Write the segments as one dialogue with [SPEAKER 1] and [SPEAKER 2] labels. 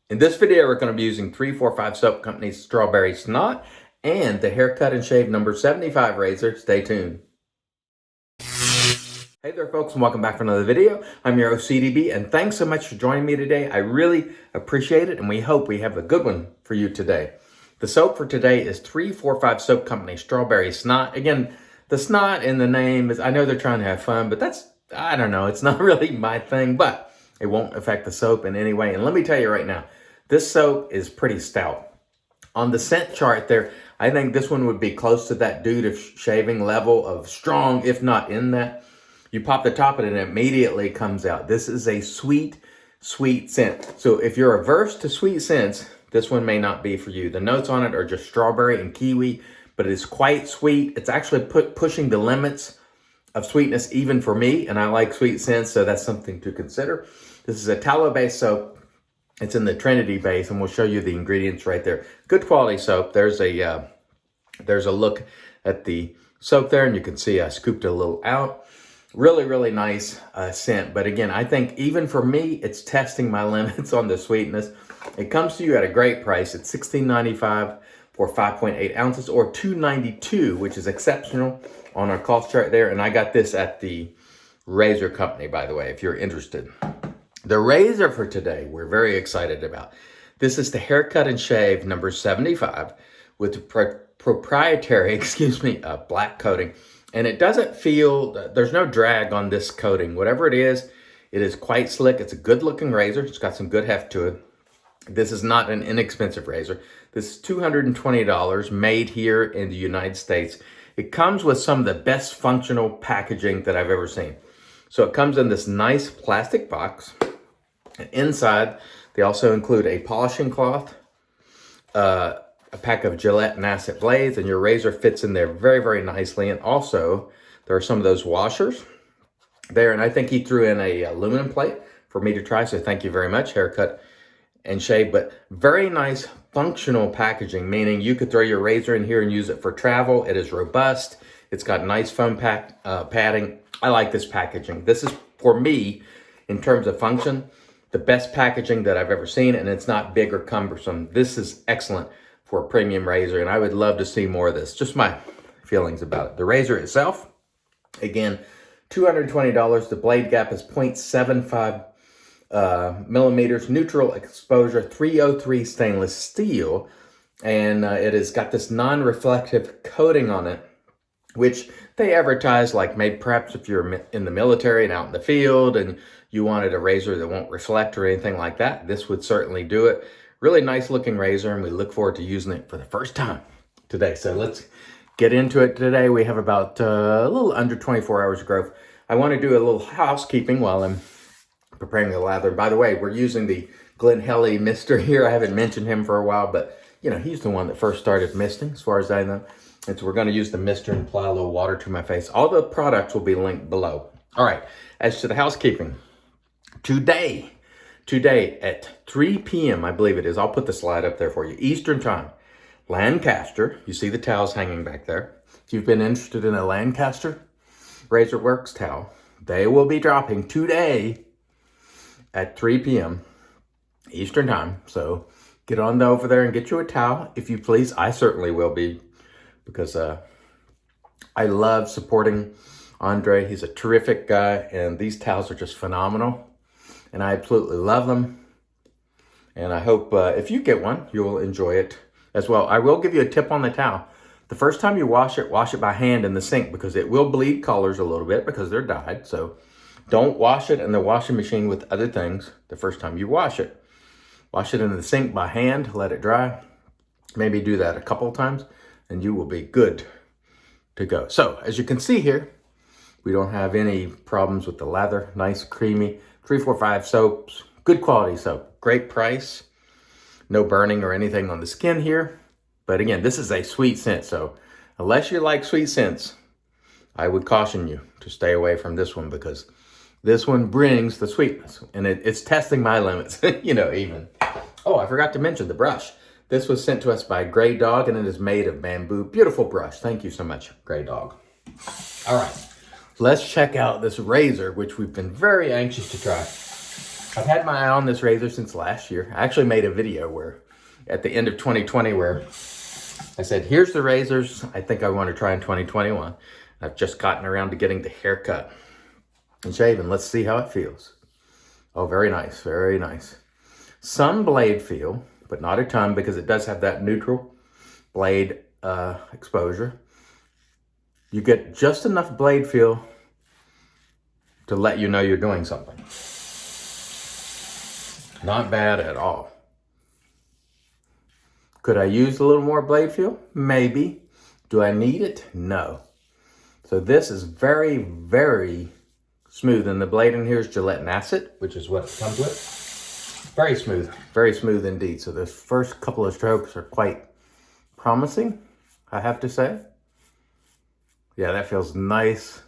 [SPEAKER 1] In this video, we're going to be using 345 Soap Company's Strawberry Snot and the Haircut and Shave number 75 razor. Stay tuned. Hey there folks, and welcome back for another video. I'm your OCDB, and thanks so much for joining me today. I really appreciate it, and we hope we have a good one for you today. The soap for today is 345 Soap Company Strawberry Snot. Again, the snot in the name is, I know they're trying to have fun, but that's, I don't know, it's not really my thing, but it won't affect the soap in any way. And let me tell you right now, this soap is pretty stout. On the scent chart there, I think this one would be close to that dude of shaving level of strong, if not in that. You pop the top of it and it immediately comes out. This is a sweet, sweet scent. So if you're averse to sweet scents, this one may not be for you. The notes on it are just strawberry and kiwi, but it is quite sweet. It's actually pushing the limits of sweetness even for me, and I like sweet scents, so that's something to consider. This is a tallow-based soap. It's in the Trinity base, and we'll show you the ingredients right there. Good quality soap. There's a look at the soap there, and you can see I scooped a little out. Really, really nice scent. But again, I think even for me, it's testing my limits on the sweetness. It comes to you at a great price. It's $16.95 for 5.8 ounces, or $2.92, which is exceptional on our cost chart there. And I got this at the razor company, by the way, if you're interested. The razor for today, we're very excited about. This is the Haircut and Shave number 75 with proprietary, black coating. And it doesn't feel, there's no drag on this coating. Whatever it is quite slick. It's a good looking razor. It's got some good heft to it. This is not an inexpensive razor. This is $220 made here in the United States. It comes with some of the best functional packaging that I've ever seen. So it comes in this nice plastic box. Inside, they also include a polishing cloth, a pack of Gillette and Asset blades, and your razor fits in there very, very nicely. And also, there are some of those washers there, and I think he threw in a aluminum plate for me to try, so thank you very much, Haircut and Shave. But very nice functional packaging, meaning you could throw your razor in here and use it for travel. It is robust. It's got nice foam padding. I like this packaging. This is, for me, in terms of function, the best packaging that I've ever seen, and it's not big or cumbersome. This is excellent for a premium razor, and I would love to see more of this. Just my feelings about it. The razor itself, again, $220. The blade gap is 0.75 millimeters, neutral exposure, 303 stainless steel, and it has got this non-reflective coating on it, which they advertise like maybe perhaps if you're in the military and out in the field and you wanted a razor that won't reflect or anything like that, this would certainly do it. Really nice looking razor, and we look forward to using it for the first time today. So let's get into it today. We have about a little under 24 hours of growth. I want to do a little housekeeping while I'm preparing the lather. By the way, we're using the Glen Helly mister here. I haven't mentioned him for a while, but you know, he's the one that first started misting, as far as I know. And so we're going to use the mister and apply a little water to my face. All the products will be linked below. All right, as to the housekeeping, today at 3 p.m., I believe it is, I'll put the slide up there for you, Eastern Time, Lancaster, you see the towels hanging back there. If you've been interested in a Lancaster Razor Works towel, they will be dropping today at 3 p.m. Eastern Time. So get on over there and get you a towel, if you please. I certainly will be, because I love supporting Andre. He's a terrific guy, and these towels are just phenomenal, and I absolutely love them. And I hope if you get one, you'll enjoy it as well. I will give you a tip on the towel. The first time you wash it by hand in the sink, because it will bleed colors a little bit because they're dyed. So don't wash it in the washing machine with other things the first time you wash it. Wash it in the sink by hand, let it dry. Maybe do that a couple of times, and you will be good to go. So as you can see here, we don't have any problems with the lather. Nice, creamy, 345 soaps, good quality soap, great price. No burning or anything on the skin here. But again, this is a sweet scent, so unless you like sweet scents, I would caution you to stay away from this one, because this one brings the sweetness, and it's testing my limits, you know, even. Oh, I forgot to mention the brush. This was sent to us by Graydog, and it is made of bamboo. Beautiful brush. Thank you so much, Graydog. All right, let's check out this razor, which we've been very anxious to try. I've had my eye on this razor since last year. I actually made a video where at the end of 2020 where I said, here's the razors I think I want to try in 2021. I've just gotten around to getting the haircut and shaving. Let's see how it feels. Oh, very nice, very nice. Some blade feel, but not a ton because it does have that neutral blade exposure. You get just enough blade feel to let you know you're doing something. Not bad at all. Could I use a little more blade feel? Maybe. Do I need it? No. So this is very, very smooth. And the blade in here is gelatinous, which is what it comes with. Very smooth indeed. So the first couple of strokes are quite promising, I have to say. Yeah, that feels nice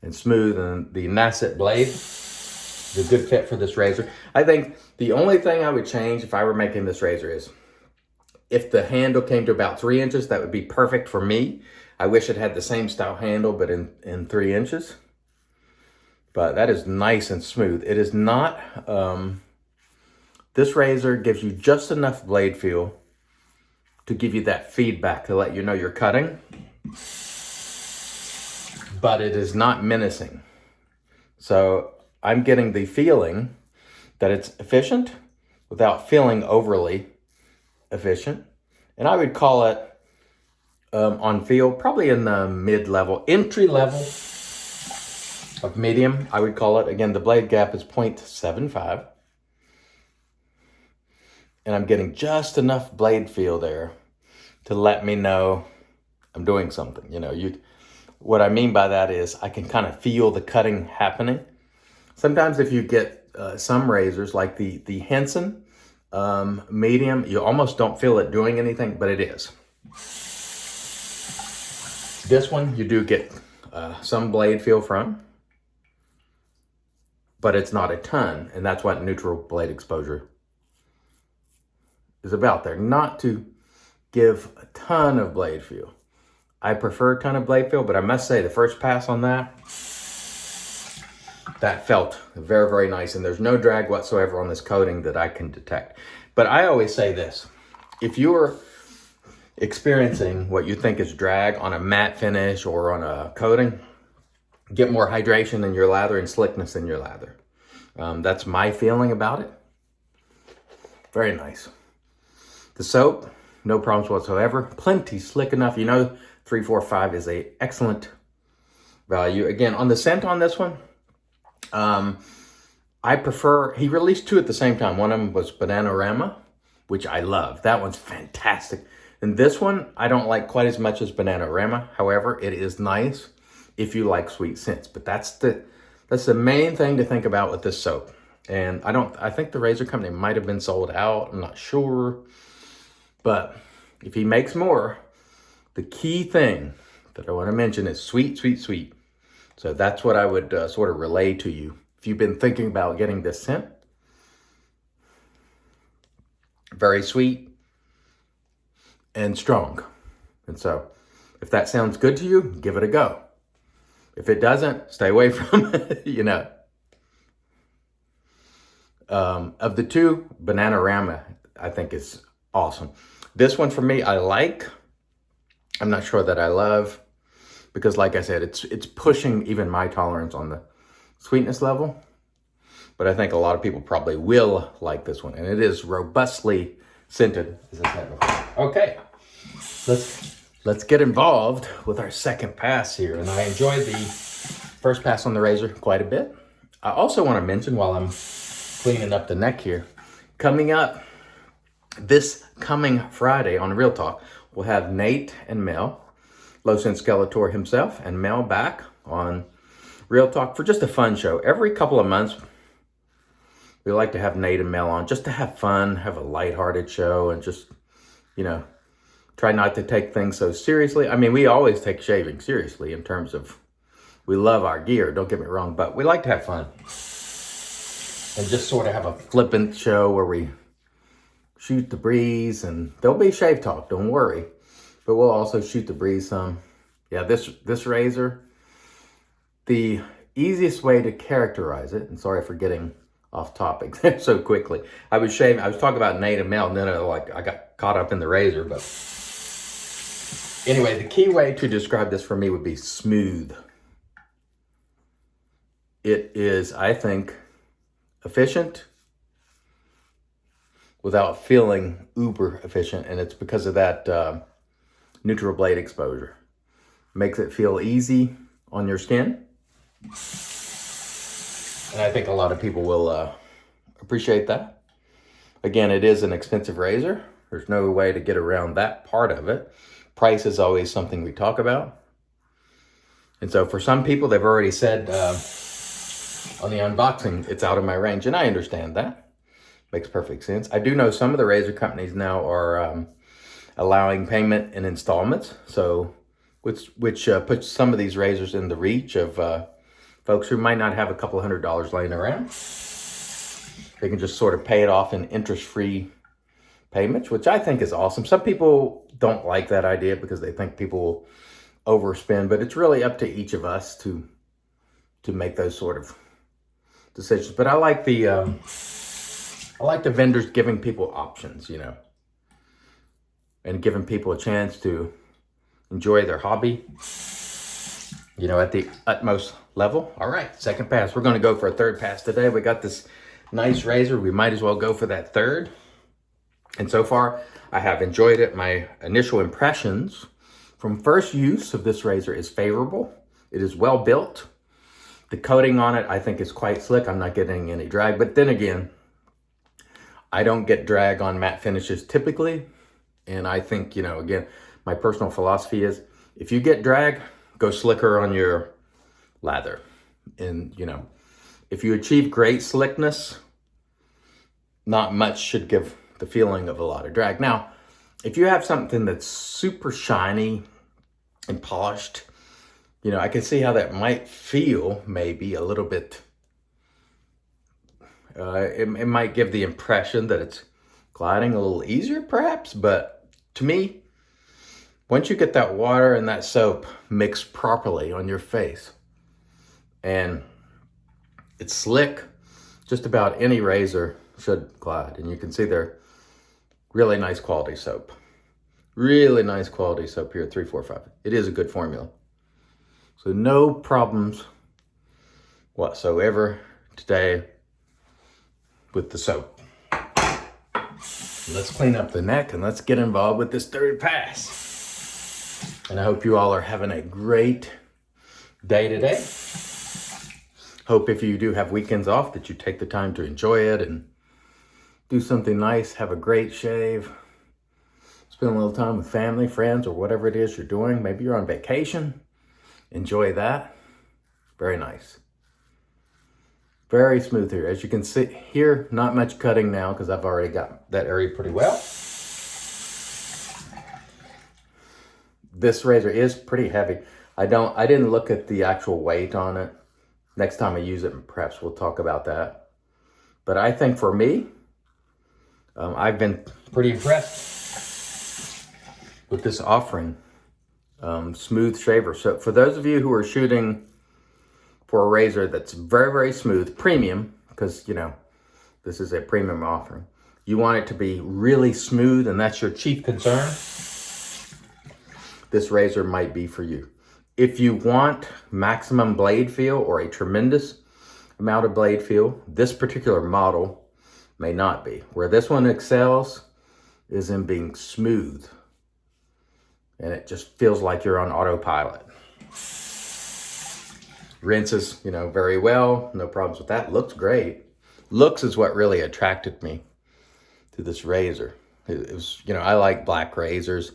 [SPEAKER 1] and smooth. And the Nasset blade is a good fit for this razor. I think the only thing I would change if I were making this razor is if the handle came to about 3 inches, that would be perfect for me. I wish it had the same style handle, but in 3 inches. But that is nice and smooth. It is not, this razor gives you just enough blade feel to give you that feedback to let you know you're cutting. But it is not menacing. So I'm getting the feeling that it's efficient without feeling overly efficient. And I would call it on feel probably in the mid-level, entry level of medium, I would call it. Again, the blade gap is 0.75. And I'm getting just enough blade feel there to let me know I'm doing something. You know, what I mean by that is I can kind of feel the cutting happening. Sometimes if you get some razors like the Henson medium, you almost don't feel it doing anything, but it is. This one you do get some blade feel from, but it's not a ton, and that's what neutral blade exposure is about there. Not to give a ton of blade feel. I prefer a ton of blade feel, but I must say the first pass on that felt very, very nice. And there's no drag whatsoever on this coating that I can detect. But I always say this, if you're experiencing what you think is drag on a matte finish or on a coating, get more hydration in your lather and slickness in your lather. That's my feeling about it. Very nice. The soap, no problems whatsoever. Plenty slick enough. You know, 345 is a excellent value. Again, on the scent on this one, I prefer, he released two at the same time. One of them was Bananarama, which I love. That one's fantastic. And this one, I don't like quite as much as Bananarama. However, it is nice if you like sweet scents. But that's the main thing to think about with this soap. And I think the razor company might have been sold out. I'm not sure. But if he makes more, the key thing that I want to mention is sweet, sweet, sweet. So that's what I would sort of relay to you. If you've been thinking about getting this scent, very sweet and strong. And so if that sounds good to you, give it a go. If it doesn't, stay away from it, you know. Of the two, Bananarama, I think is awesome. This one for me, I like. I'm not sure that I love, because like I said, it's pushing even my tolerance on the sweetness level. But I think a lot of people probably will like this one. And it is robustly scented, as I said before. Okay, let's get involved with our second pass here. And I enjoyed the first pass on the razor quite a bit. I also want to mention, while I'm cleaning up the neck here, coming up this coming Friday on Real Talk, we'll have Nate and Mel, Low Scent Skeletor himself, and Mel back on Real Talk for just a fun show. Every couple of months, we like to have Nate and Mel on just to have fun, have a lighthearted show, and just, you know, try not to take things so seriously. I mean, we always take shaving seriously in terms of, we love our gear, don't get me wrong, but we like to have fun. And just sort of have a flippant show where we shoot the breeze, and there'll be shave talk, don't worry. But we'll also shoot the breeze some. Yeah, this razor, the easiest way to characterize it, and sorry for getting off topic so quickly. I was talking about native male, and then I got caught up in the razor. But anyway, the key way to describe this for me would be smooth. It is, I think, efficient without feeling uber efficient, and it's because of that neutral blade exposure. Makes it feel easy on your skin, and I think a lot of people will appreciate that. Again, it is an expensive razor. There's no way to get around that part of it. Price is always something we talk about. And so for some people, they've already said on the unboxing, it's out of my range, and I understand that. Makes perfect sense. I do know some of the razor companies now are allowing payment in installments, so which puts some of these razors in the reach of folks who might not have a couple $100 laying around. They can just sort of pay it off in interest-free payments, which I think is awesome. Some people don't like that idea because they think people will overspend, but it's really up to each of us to make those sort of decisions. But I like the vendors giving people options, you know, and giving people a chance to enjoy their hobby, you know, at the utmost level. All right, second pass. We're going to go for a third pass today. We got this nice razor. We might as well go for that third. And so far, I have enjoyed it. My initial impressions from first use of this razor is favorable. It is well built. The coating on it, I think, is quite slick. I'm not getting any drag. But then again, I don't get drag on matte finishes typically. And I think, you know, again, my personal philosophy is if you get drag, go slicker on your lather. And, you know, if you achieve great slickness, not much should give the feeling of a lot of drag. Now, if you have something that's super shiny and polished, you know, I can see how that might feel maybe a little bit. It might give the impression that it's gliding a little easier perhaps, but to me, once you get that water and that soap mixed properly on your face and it's slick, just about any razor should glide. And you can see they're really nice quality soap. Really nice quality soap here at 345. It is a good formula. So no problems whatsoever today with the soap. Let's clean up the neck and let's get involved with this third pass. And I hope you all are having a great day today. Hope if you do have weekends off that you take the time to enjoy it and do something nice, have a great shave, spend a little time with family, friends, or whatever it is you're doing. Maybe you're on vacation. Enjoy that. Very nice. Very smooth here. As you can see here, not much cutting now because I've already got that area pretty well. This razor is pretty heavy. I didn't look at the actual weight on it. Next time I use it, perhaps we'll talk about that. But I think for me, I've been pretty impressed with this offering. Smooth shaver. So for those of you who are shooting for a razor that's very, very smooth, premium, because, you know, this is a premium offering. You want it to be really smooth, and that's your chief concern. This razor might be for you. If you want maximum blade feel or a tremendous amount of blade feel, this particular model may not be. Where this one excels is in being smooth. And it just feels like you're on autopilot. Rinses, you know, very well. No problems with that. Looks great. Looks is what really attracted me to this razor. It was, you know, I like black razors.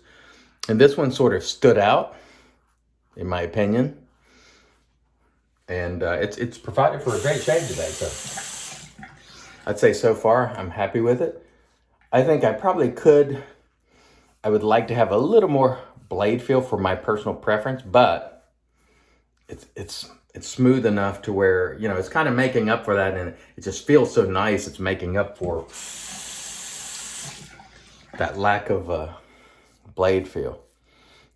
[SPEAKER 1] And this one sort of stood out, in my opinion. And it's provided for a great shave today. So I'd say so far, I'm happy with it. I think I would like to have a little more blade feel for my personal preference, but it's smooth enough to where, you know, it's kind of making up for that, and it just feels so nice. It's making up for that lack of blade feel.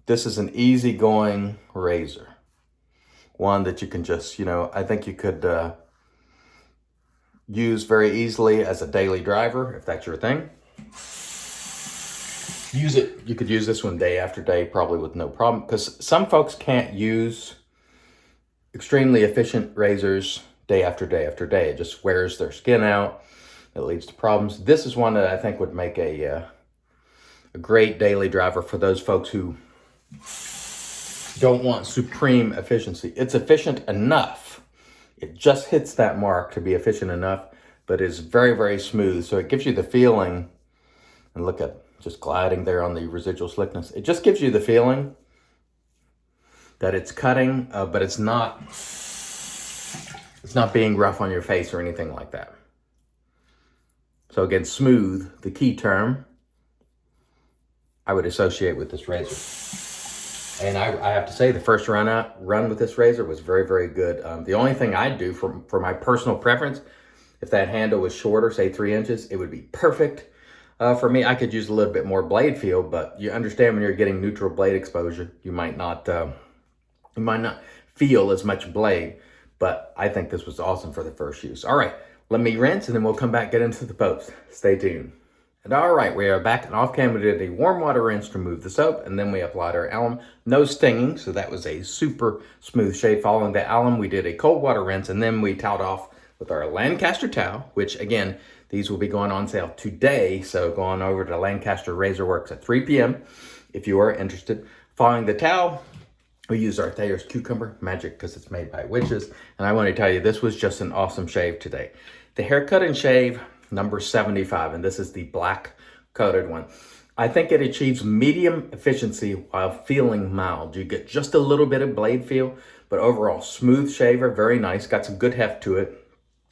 [SPEAKER 1] This is an easygoing razor. One that you can just, you know, I think you could use very easily as a daily driver, if that's your thing. Use it. You could use this one day after day, probably with no problem, because some folks can't use extremely efficient razors day after day after day. It just wears their skin out. It leads to problems. This is one that I think would make a great daily driver for those folks who don't want supreme efficiency. It's efficient enough. It just hits that mark to be efficient enough, but it's very, very smooth. So it gives you the feeling, and look at just gliding there on the residual slickness. It just gives you the feeling that it's cutting, but it's not being rough on your face or anything like that. So again, smooth, the key term I would associate with this razor. And I have to say, the first run with this razor was very, very good. The only thing I'd do for my personal preference, if that handle was shorter, say 3 inches, it would be perfect. For me, I could use a little bit more blade feel, but you understand when you're getting neutral blade exposure, you might not feel as much blade, but I think this was awesome for the first use. All right, let me rinse and then we'll come back, get into the post. Stay tuned. And all right, we are back, and off camera we did a warm water rinse to remove the soap, and then we applied our alum. No stinging, so that was a super smooth shave. Following the alum, we did a cold water rinse, and then we toweled off with our Lancaster towel, which again, these will be going on sale today, so go on over to Lancaster Razor Works at 3 p.m. if you are interested. Following the towel, we used our Thayer's Cucumber Magic because it's made by witches, and I want to tell you, this was just an awesome shave today. The haircut and shave, number 75, and this is the black coated one. I think it achieves medium efficiency while feeling mild. You get just a little bit of blade feel, but overall smooth shaver, very nice, got some good heft to it.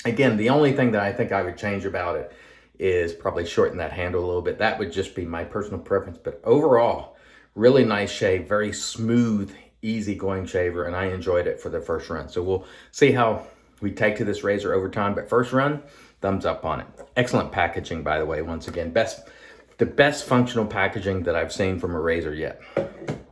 [SPEAKER 1] Again, the only thing that I think I would change about it is probably shorten that handle a little bit. That would just be my personal preference, but overall, really nice shave, very smooth, easygoing shaver, and I enjoyed it for the first run. So we'll see how we take to this razor over time, but first run, thumbs up on it. Excellent packaging, by the way, once again. The best functional packaging that I've seen from a razor yet.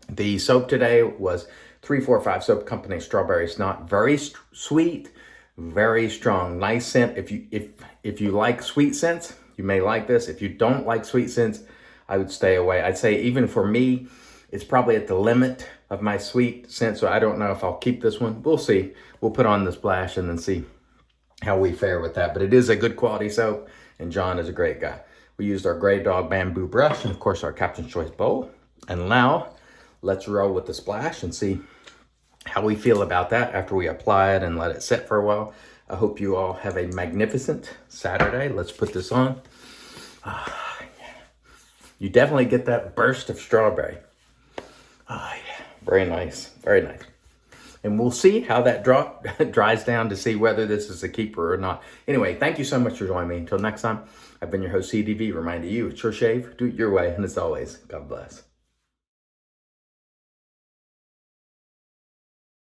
[SPEAKER 1] The soap today was 345 Soap Company Strawberry Snot. Very sweet, very strong, nice scent. If you like sweet scents, you may like this. If you don't like sweet scents, I would stay away. I'd say even for me, it's probably at the limit of my sweet scent, so I don't know if I'll keep this one. We'll see. We'll put on the splash and then see how we fare with that. But it is a good quality soap, and John is a great guy. We used our Graydog bamboo brush and of course our Captain's Choice bowl. And now let's roll with the splash and see how we feel about that after we apply it and let it sit for a while. I hope you all have a magnificent Saturday. Let's put this on. You definitely get that burst of strawberry. Very nice, very nice. And we'll see how that dries down to see whether this is a keeper or not. Anyway, thank you so much for joining me. Until next time, I've been your host, CDB, reminding you, it's your shave, do it your way, and as always, God bless.